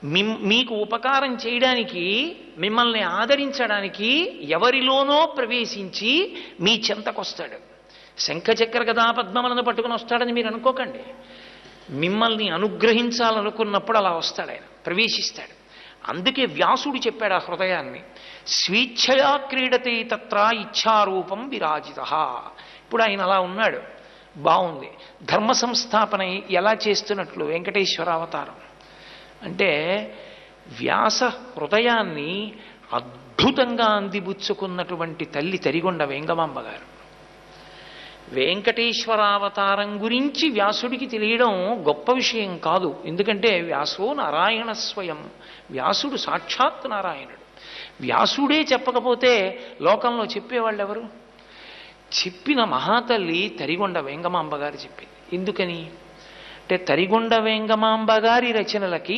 మీకు ఉపకారం చేయడానికి, మిమ్మల్ని ఆదరించడానికి ఎవరిలోనో ప్రవేశించి మీ చెంతకొస్తాడు. శంఖచక్ర గదా పద్మములను పట్టుకుని వస్తాడని మీరు అనుకోకండి. మిమ్మల్ని అనుగ్రహించాలనుకున్నప్పుడు అలా వస్తాడు, ఆయన ప్రవేశిస్తాడు. అందుకే వ్యాసుడు చెప్పాడు ఆ హృదయాన్ని, స్వేచ్ఛయా క్రీడతే తత్ర ఇచ్ఛారూపం విరాజిత. ఇప్పుడు ఆయన అలా ఉన్నాడు, బాగుంది. ధర్మ సంస్థాపన ఎలా చేస్తున్నట్లు వెంకటేశ్వర అవతారం అంటే, వ్యాస హృదయాన్ని అద్భుతంగా అందిపుచ్చుకున్నటువంటి తల్లి తరిగొండ వేంగమాంబ గారు. వెంకటేశ్వరావతారం గురించి వ్యాసుడికి తెలియడం గొప్ప విషయం కాదు. ఎందుకంటే వ్యాసో నారాయణ స్వయం, వ్యాసుడు సాక్షాత్ నారాయణుడు. వ్యాసుడే చెప్పకపోతే లోకంలో చెప్పేవాళ్ళు ఎవరు? చెప్పిన మహాతల్లి తరిగొండ వేంగమాంబ గారు చెప్పింది. ఎందుకని అంటే, తరిగొండ వేంగమాంబ గారి రచనలకి